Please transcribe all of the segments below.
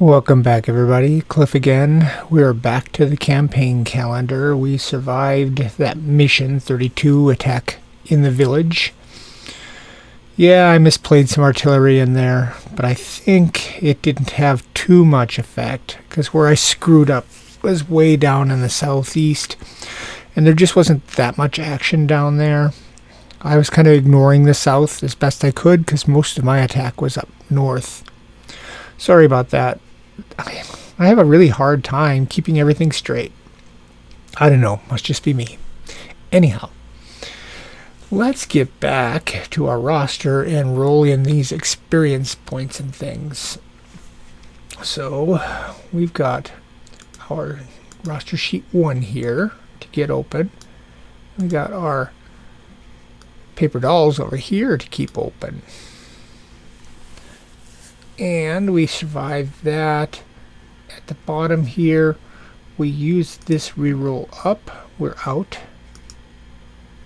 Welcome back, everybody. Cliff again. We're back to the campaign calendar. We survived that mission 32 attack in the village. Yeah, I misplayed some artillery in there, but I think it didn't have too much effect because where I screwed up was way down in the southeast, and there just wasn't that much action down there. I was kind of ignoring the south as best I could because most of my attack was up north. Sorry about that. I have a really hard time keeping everything straight. I don't know, must just be me. Anyhow, let's get back to our roster and roll in these experience points and things. So, we've got our roster sheet 1 here to get open. We got our paper dolls over here to keep open. And we survived that. At the bottom here, we use this reroll up. We're out.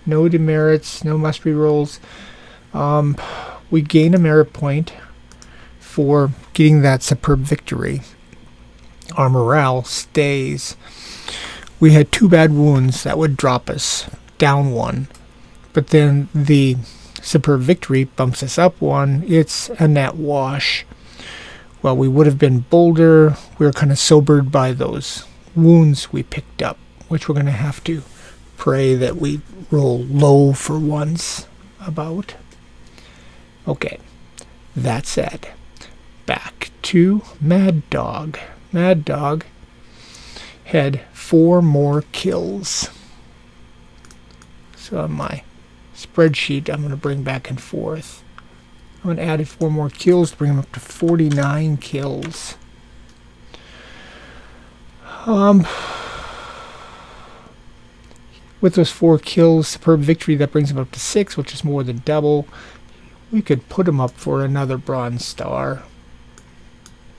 No demerits, no must rerolls. We gain a merit point for getting that superb victory. Our morale stays. We had 2 bad wounds that would drop us down 1, but then the superb victory bumps us up 1. It's a net wash. Well, we would have been bolder. We were kind of sobered by those wounds we picked up, which we're going to have to pray that we roll low for once about. Okay, that said, back to Mad Dog. Mad Dog had 4 more kills. So on my spreadsheet, I'm going to bring back and forth. I'm going to add 4 more kills to bring him up to 49 kills. With those 4 kills, superb victory, that brings him up to 6, which is more than double. We could put him up for another bronze star.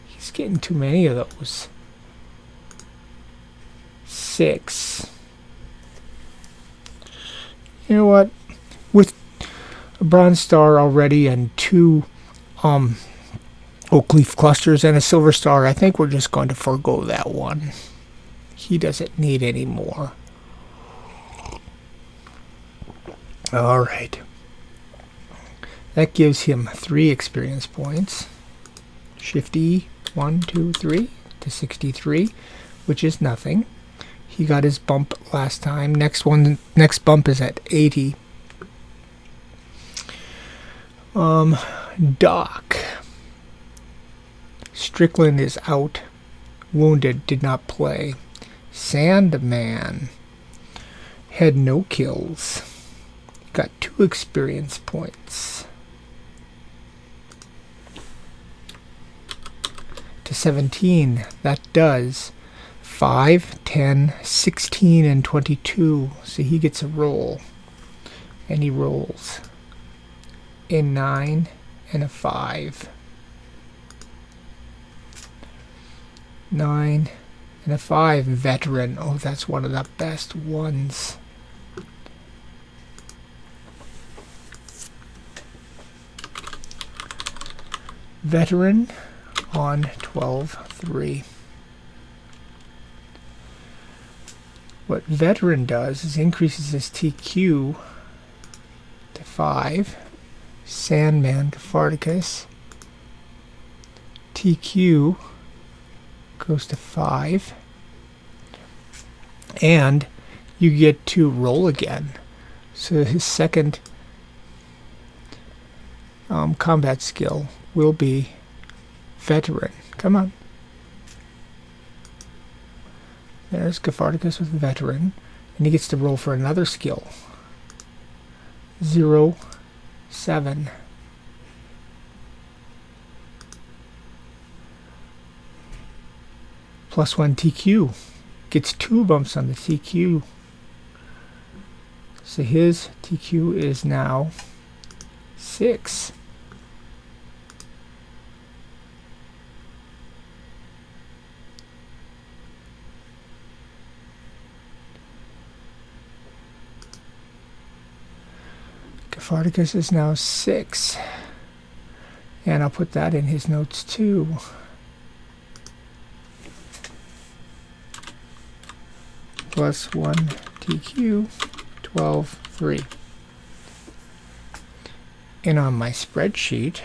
He's getting too many of those. 6. You know what? With a bronze star already and 2 oak leaf clusters and a silver star, I think we're just going to forego that one. He doesn't need any more. Alright. That gives him 3 experience points. Shifty 1, 2, 3 to 63, which is nothing. He got his bump last time. Next bump is at 80. Doc. Strickland is out. Wounded, did not play. Sandman had no kills. Got 2 experience points. To 17. That does 5, 10, 16, and 22. So he gets a roll. And he rolls a 9 and a 5. 9 and a 5. Veteran. Oh, that's one of the best ones. Veteran on 12-3. What Veteran does is increases his TQ to 5. Sandman, Catharticus. TQ goes to 5. And you get to roll again. So his second combat skill will be Veteran. Come on. There's Catharticus with Veteran. And he gets to roll for another skill. 0, 7. +1 TQ. Gets 2 bumps on the TQ. So his TQ is now 6. Catharticus is now 6. And I'll put that in his notes too. plus 1 TQ, 12, 3. And on my spreadsheet,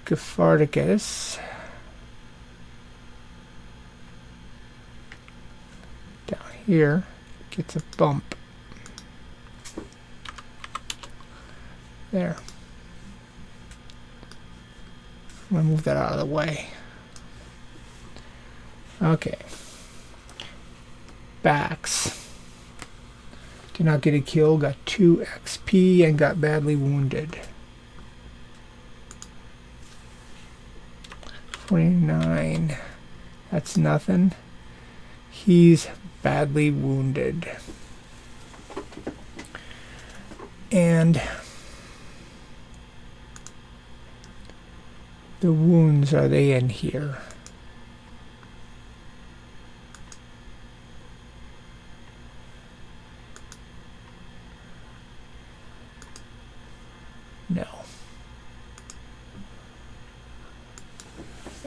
Gepharticus down here gets a bump. There. I'm going to move that out of the way. Okay. Bax. Did not get a kill, got 2 XP, and got badly wounded. 29. That's nothing. He's badly wounded. And the wounds, are they in here? No.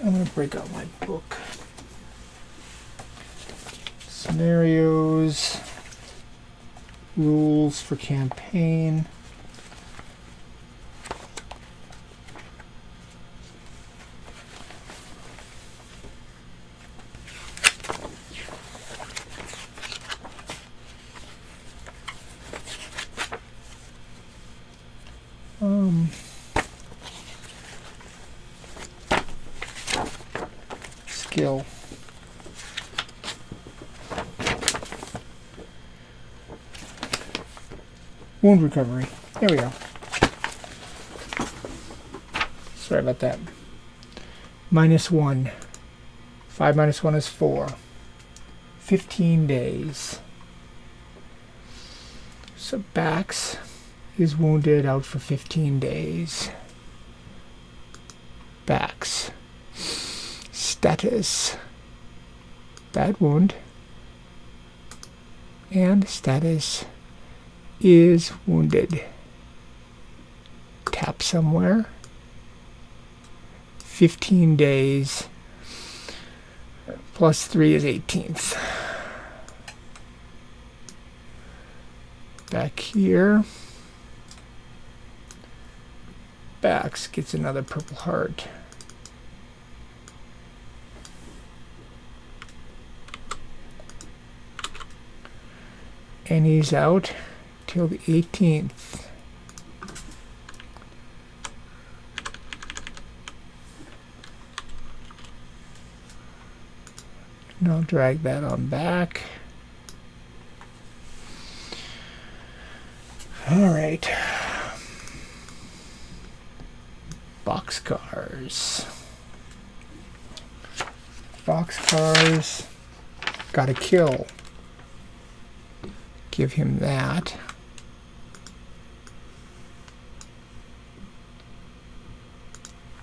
I'm going to break out my book. Scenarios, rules for campaign. Skill. Wound recovery. There we go. Sorry about that. -1. 5 minus 1 is 4. 15 days. So Bax is wounded, out for 15 days. Bax. Status. Bad wound. And status is wounded. Tap somewhere. 15 days. Plus 3 is 18th. Back here. Bax gets another purple heart. And he's out till the 18th. And I'll drag that on back. All right. Boxcars. Boxcars. Got a kill. Give him that.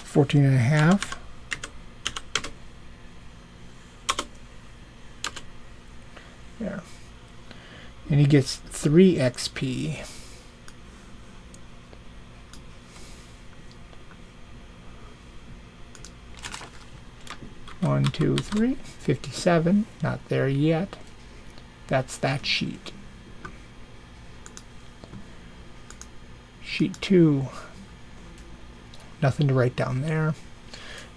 $14.5. There. And he gets 3 XP. One, two, three. 57. Not there yet. That's that sheet. Sheet 2. Nothing to write down there.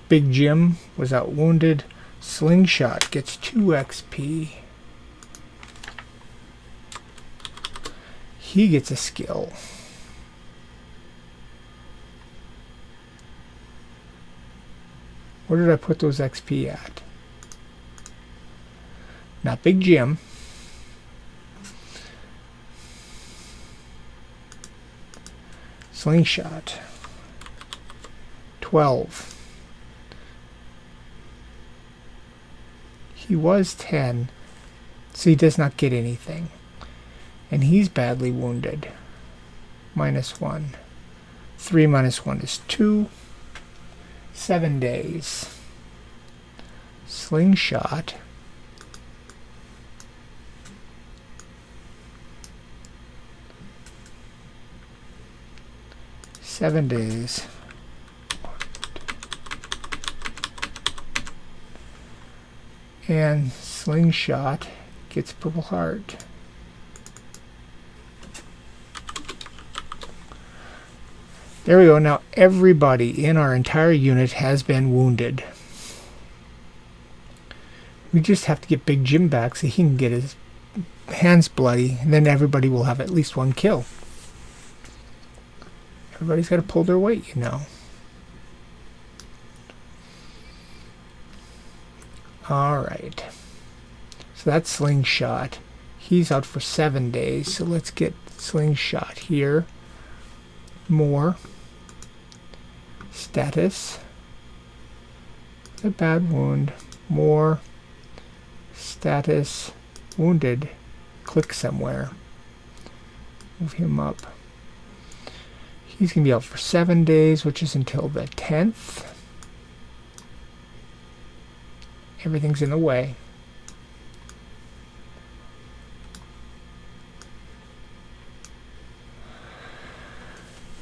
Big Jim was out wounded. Slingshot gets 2 XP. He gets a skill. Where did I put those XP at? Not Big Jim. Slingshot. 12. He was 10, so he does not get anything. And he's badly wounded. -1. 3 minus 1 is 2. 7 days. Slingshot. Seven days. And Slingshot gets Purple Heart. There we go. Now everybody in our entire unit has been wounded. We just have to get Big Jim back so he can get his hands bloody, and then everybody will have at least one kill. Everybody's got to pull their weight, you know. Alright. So that's Slingshot. He's out for 7 days, so let's get Slingshot here. More. Status. A bad wound. More. Status. Wounded. Click somewhere. Move him up. He's going to be out for 7 days, which is until the 10th. Everything's in the way.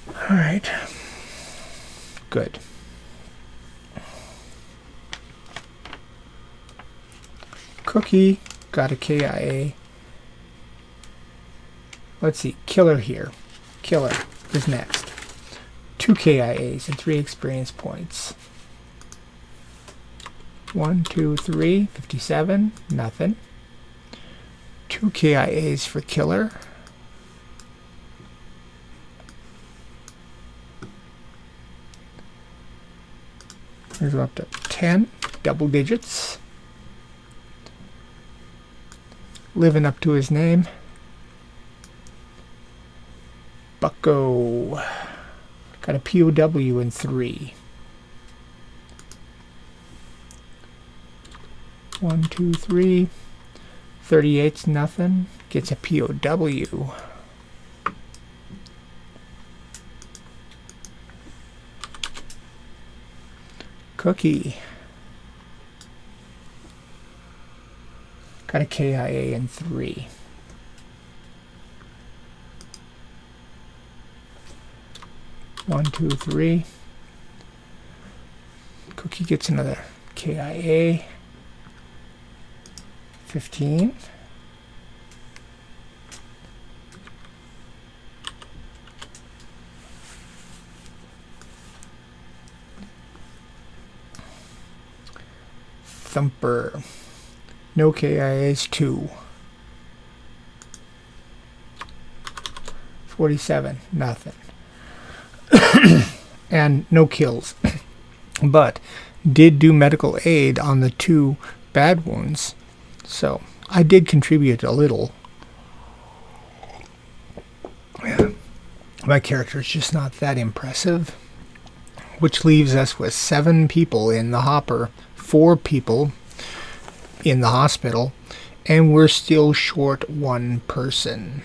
Alright. Good. Cookie got a KIA. Let's see. Killer here. Killer is next. 2 KIAs and 3 experience points. 1, 2, 3, 57, nothing. 2 KIAs for Killer. Here's up to 10, double digits. Living up to his name. Bucko. Got a POW in 3. 1, 2, 3. 38's nothing. Gets a POW. Cookie. Got a KIA in 3. One, 2, 3. Cookie gets another KIA. 15. Thumper. No KIAs, 2. 47, nothing. And no kills. But did do medical aid on the 2 bad wounds. So I did contribute a little. My character is just not that impressive. Which leaves us with 7 people in the hopper. 4 people in the hospital, and we're still short 1 person.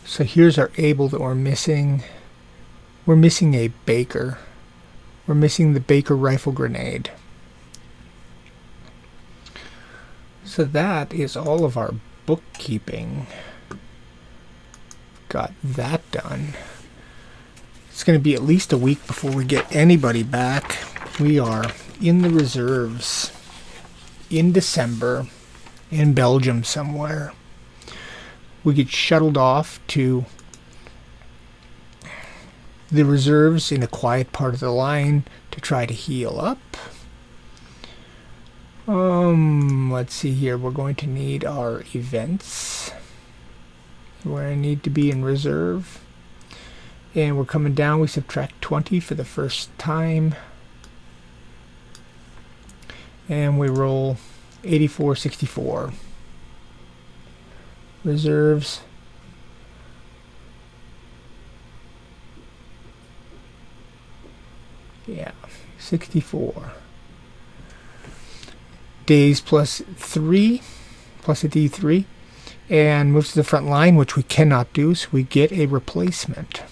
So here's our able that we're missing. We're missing a Baker. We're missing the Baker rifle grenade. So that is all of our bookkeeping. Got that done. It's going to be at least a week before we get anybody back. We are in the reserves in December in Belgium somewhere. We get shuttled off to the reserves in a quiet part of the line to try to heal up. Let's see here. We're going to need our events where I need to be in reserve. And we're coming down, we subtract 20 for the first time. And we roll 84, 64. Reserves. Yeah, 64. Days plus 3, plus a D3. And moves to the front line, which we cannot do, so we get a replacement.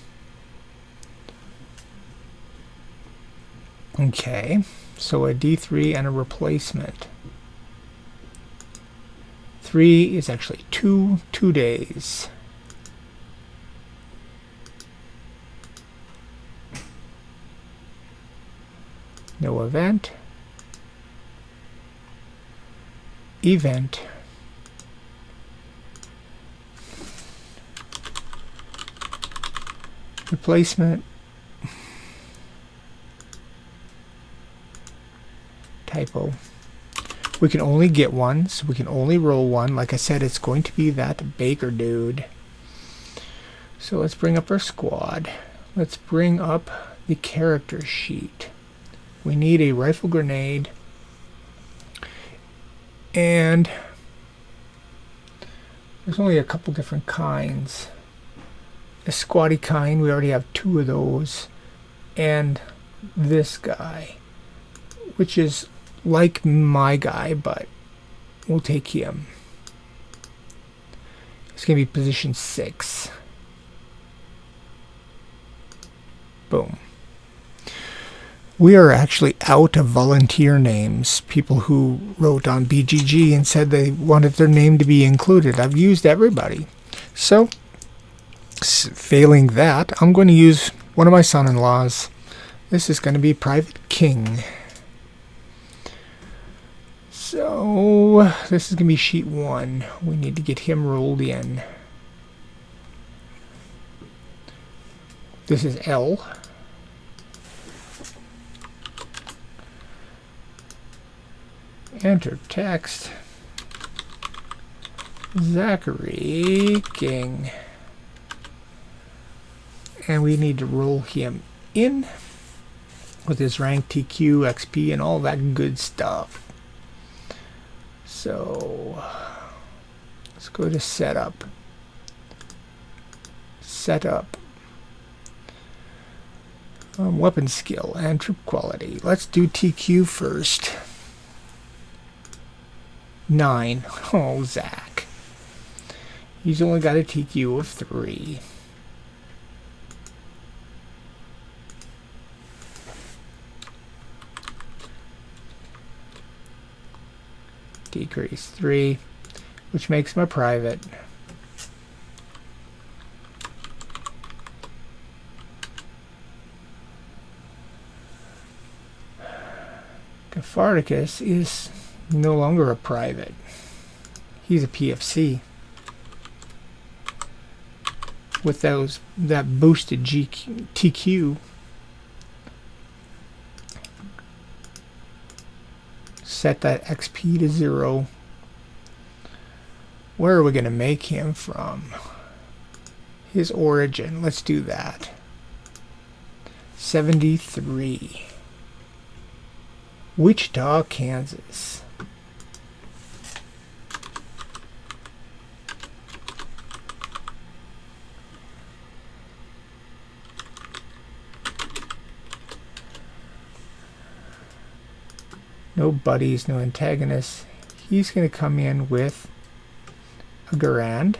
Okay, so a D3 and a replacement. 3 is actually 2 days. No event. Event. Replacement. Typo. We can only get one, so we can only roll one. Like I said, it's going to be that Baker dude. So let's bring up our squad. Let's bring up the character sheet. We need a rifle grenade. And there's only a couple different kinds. The squatty kind, we already have 2 of those. And this guy, which is like my guy, but we'll take him. It's going to be position 6. Boom. We are actually out of volunteer names. People who wrote on BGG and said they wanted their name to be included. I've used everybody. So, failing that, I'm going to use one of my son-in-laws. This is going to be Private King. So, this is going to be sheet 1. We need to get him rolled in. This is L. Enter text. Zachary King. And we need to roll him in with his rank, TQ, XP, and all that good stuff. So let's go to setup. Setup. Weapon skill and troop quality. Let's do TQ first. 9. Oh, Zach. He's only got a TQ of 3. Decrease 3, which makes my private. Catharticus is no longer a private. He's a PFC. With that boosted TQ. Set that XP to 0. Where are we going to make him from? His origin. Let's do that. 73. Wichita, Kansas. No buddies, no antagonists. He's going to come in with a Garand.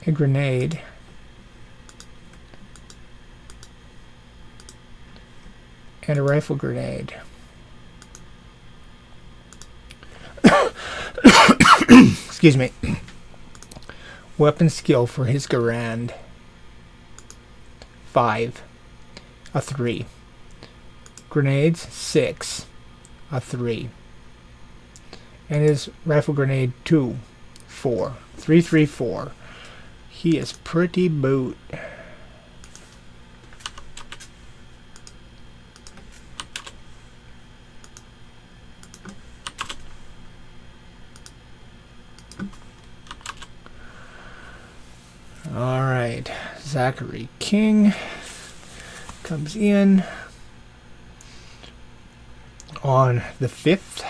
A grenade. And a rifle grenade. Excuse me. Weapon skill for his Garand. 5. A 3. Grenades, 6. A 3. And his rifle grenade, 2. 4. 3, 3, 4. He is pretty boot. Alright, Zachary King comes in on the 5th.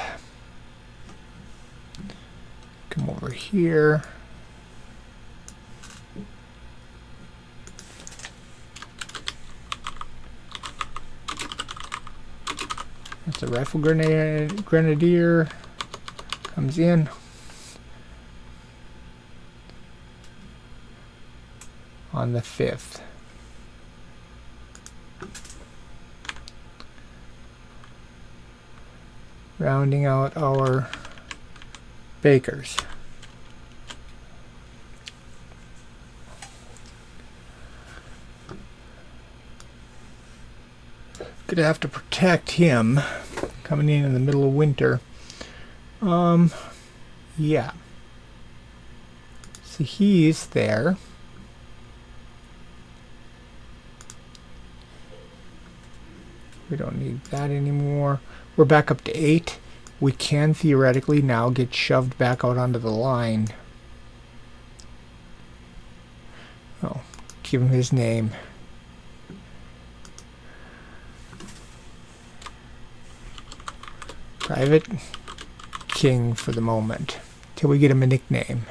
Come over here. That's a rifle grenadier. Comes in. On the 5th. Rounding out our bakers. Gonna have to protect him coming in the middle of winter. Yeah. So he's there. We don't need that anymore. We're back up to 8. We can theoretically now get shoved back out onto the line. Oh, give him his name. Private King for the moment, till we get him a nickname.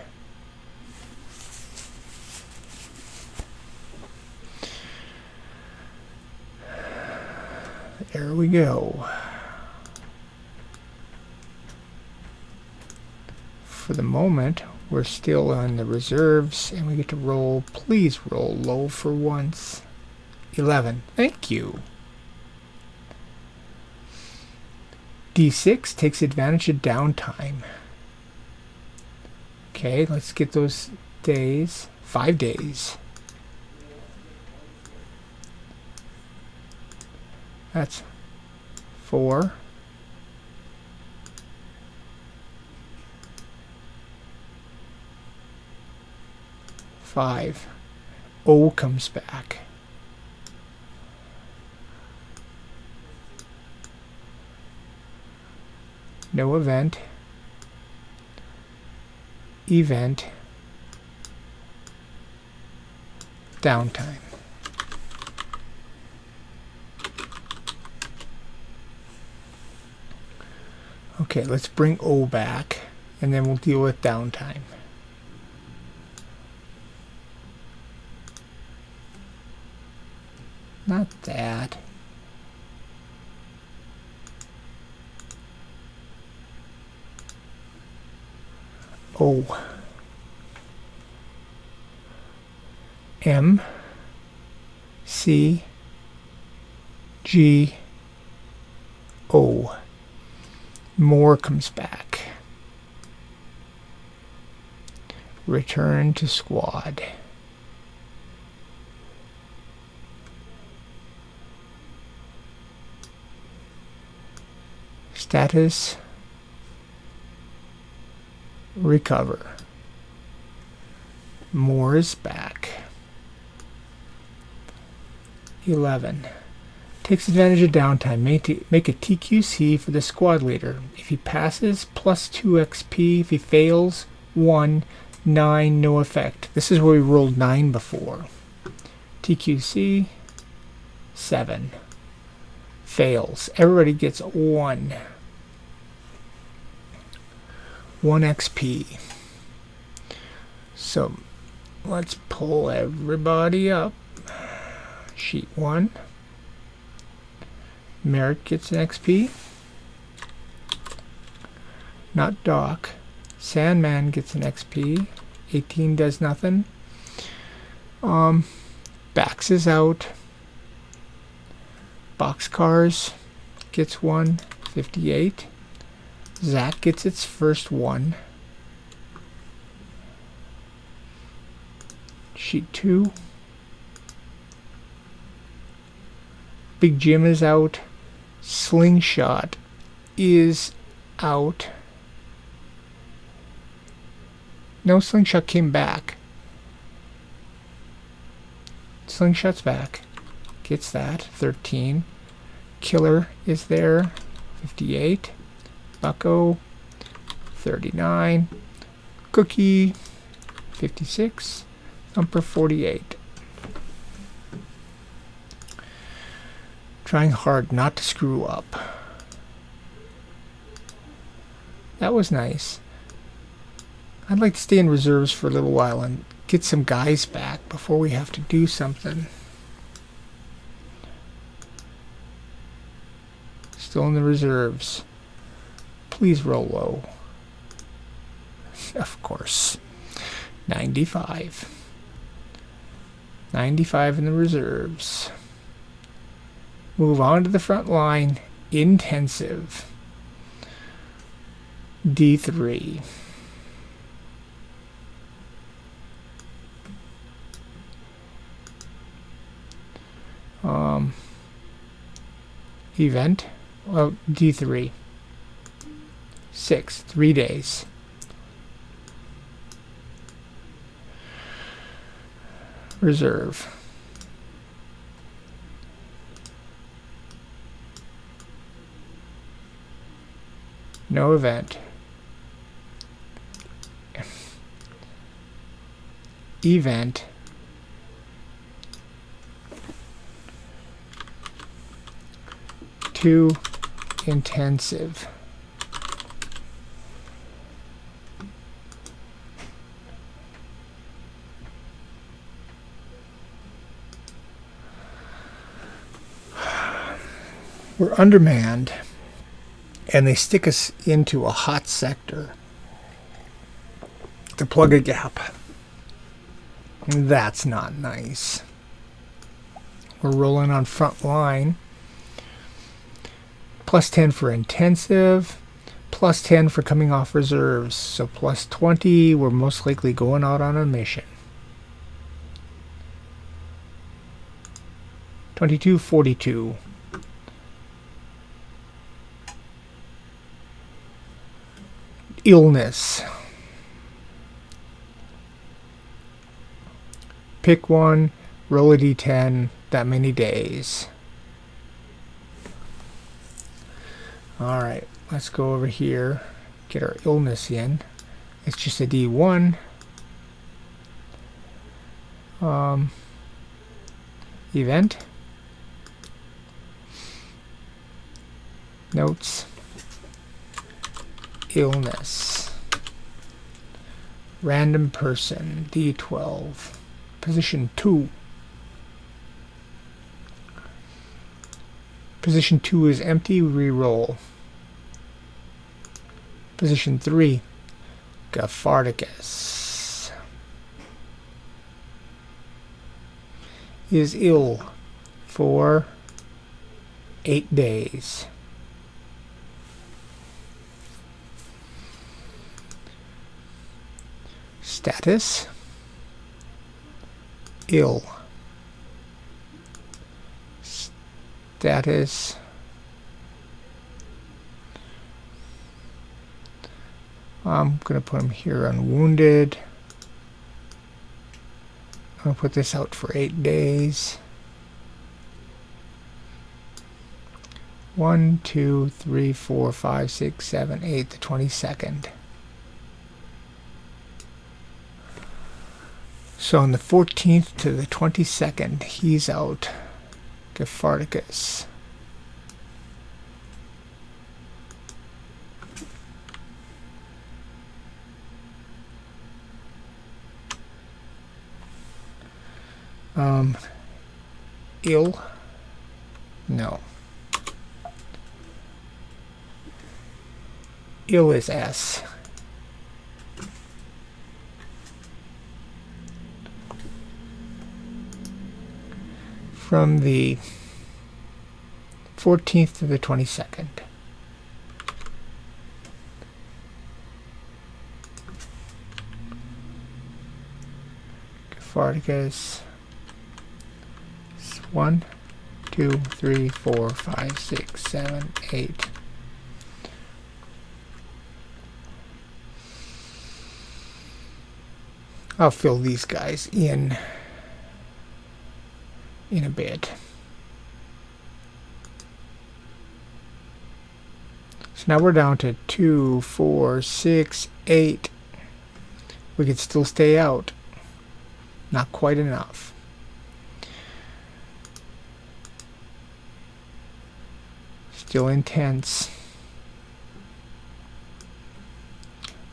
There we go. For the moment, we're still on the reserves, and we get to roll. Please roll low for once. 11. Thank you. D6 takes advantage of downtime. Okay, let's get those days. 5 days. That's 4. Five. O comes back. No event. Event. Downtime. Okay, let's bring O back, and then we'll deal with downtime. Not that. O. M. C. G. O. More comes back. Return to squad. Status. Recover. More is back. 11. Takes advantage of downtime. Make a TQC for the squad leader. If he passes, plus 2 XP. If he fails, 1. 9, no effect. This is where we rolled 9 before. TQC, 7. Fails. Everybody gets 1. 1 XP. So, let's pull everybody up. Sheet 1. Merritt gets an XP. Not Doc. Sandman gets an XP. 18 does nothing. Bax is out. Boxcars gets 1. 58. Zach gets its first 1. Sheet 2. Big Jim is out. Slingshot is out. No, Slingshot came back. Slingshot's back. Gets that. 13. Killer is there. 58. Bucko. 39. Cookie. 56. Thumper 48. Trying hard not to screw up. That was nice. I'd like to stay in reserves for a little while and get some guys back before we have to do something. Still in the reserves. Please roll low. Of course. 95. 95 in the reserves. Move on to the front line. Intensive. D3. Event. Well, D3. 6. 3 days. Reserve. No event. Event. Too intensive. We're undermanned, and they stick us into a hot sector to plug a gap. That's not nice. We're rolling on front line. Plus 10 for intensive, plus 10 for coming off reserves. So plus 20, we're most likely going out on a mission. 2242. Illness. Pick one, roll a d10, that many days. Alright, let's go over here, get our illness in. It's just a d1. Event. Notes. Illness. Random person, d12. Position 2. Position 2 is empty, re-roll. Position 3, Gaffardicus is ill for 8 days. Status, ill. Status, I'm going to put him here on wounded. I'm going to put this out for 8 days. 1, 2, 3, 4, 5, 6, 7, 8, the 22nd. So on the 14th to the 22nd, he's out. Gaffardicus. Ill? No. Ill is S. From the 14th to the 22nd. Gaffardicus. 1, 2, 3, 4, 5, 6, 7, 8. I'll fill these guys in a bit. So now we're down to 2, 4, 6, 8. We could still stay out. Not quite enough. Still intense.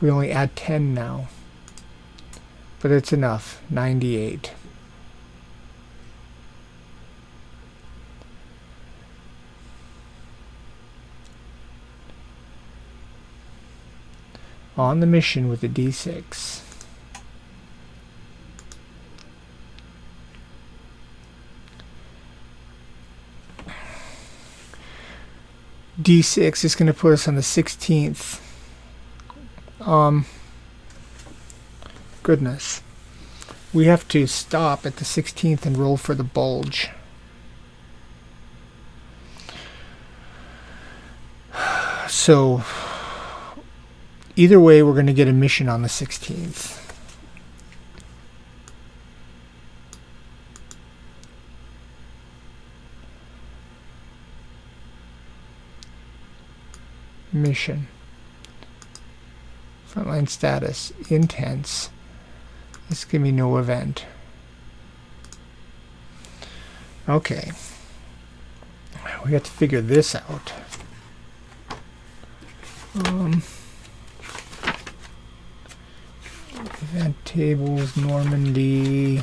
We only add 10 now. But it's enough. 98. On the mission with the D6. D6 is going to put us on the 16th. Goodness. We have to stop at the 16th and roll for the bulge. So either way, we're going to get a mission on the 16th. Mission. Frontline status. Intense. This give me no event. Okay. We have to figure this out. Event tables, Normandy,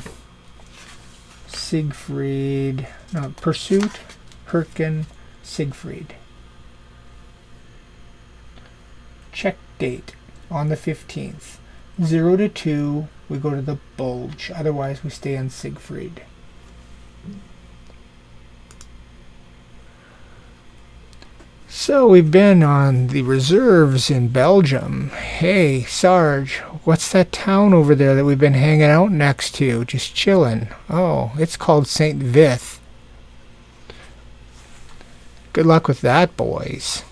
Siegfried, no, Pursuit, Herkin, Siegfried. Check date on the 15th. 0 to 2, we go to the Bulge. Otherwise, we stay on Siegfried. So we've been on the reserves in Belgium. Hey, Sarge, what's that town over there that we've been hanging out next to? Just chilling. Oh, it's called St. Vith. Good luck with that, boys.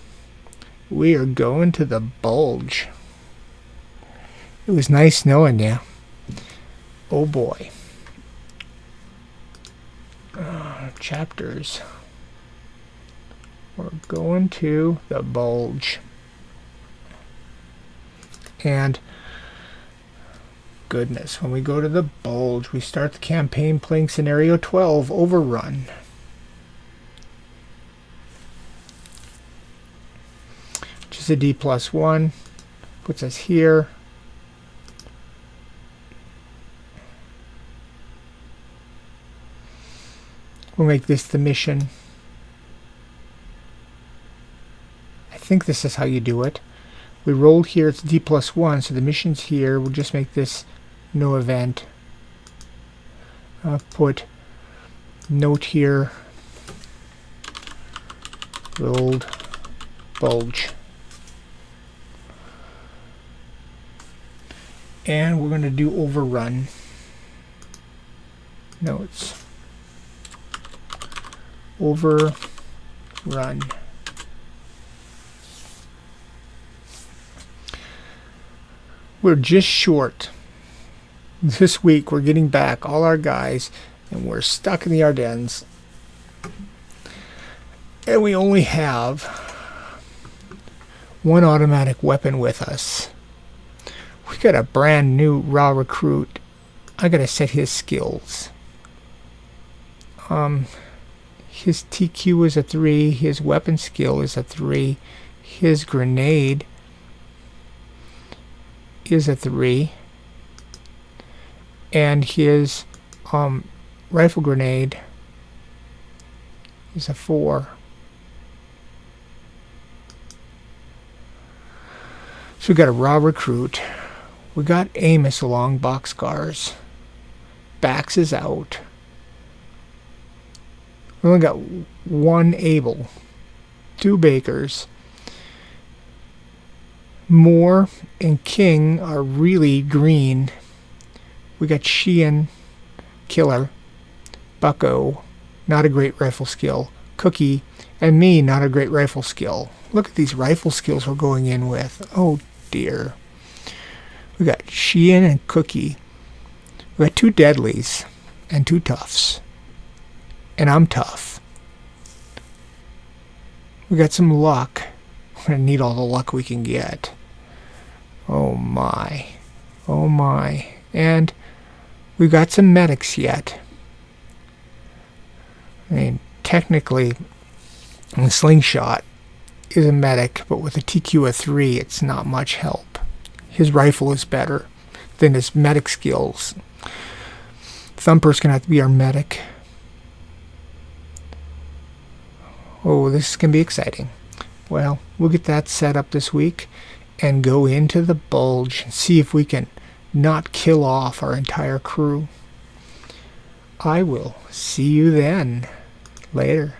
We are going to the Bulge. It was nice knowing you. Oh boy. Chapters. We're going to the Bulge. And goodness, when we go to the Bulge, we start the campaign playing Scenario 12, Overrun. Which is a D+1. Puts us here. We'll make this the mission. I think this is how you do it. We rolled here, it's D+1, so the mission's here. We'll just make this no event. Put note here. Rolled Bulge. And we're going to do Overrun. Notes. Overrun. We're just short. This week we're getting back all our guys and we're stuck in the Ardennes. And we only have one automatic weapon with us. We got a brand new raw recruit. I gotta set his skills. His TQ is a 3, his weapon skill is a 3, his grenade is a 3, and his rifle grenade is a 4. So we got a raw recruit. We got Amos along boxcars. Bax is out. We only got one Able, 2 Bakers. Moore and King are really green. We got Sheehan, Killer, Bucko, not a great rifle skill, Cookie, and me, not a great rifle skill. Look at these rifle skills we're going in with. Oh dear. We got Sheehan and Cookie. We got 2 Deadlies and 2 Toughs. And I'm tough. We got some luck. We're going to need all the luck we can get. Oh my. Oh my. And we've got some medics yet. I mean, technically, the Slingshot is a medic, but with a TQ of 3, it's not much help. His rifle is better than his medic skills. Thumper's going to have to be our medic. Oh, this is going to be exciting. Well, we'll get that set up this week and go into the Bulge and see if we can not kill off our entire crew. I will see you then. Later.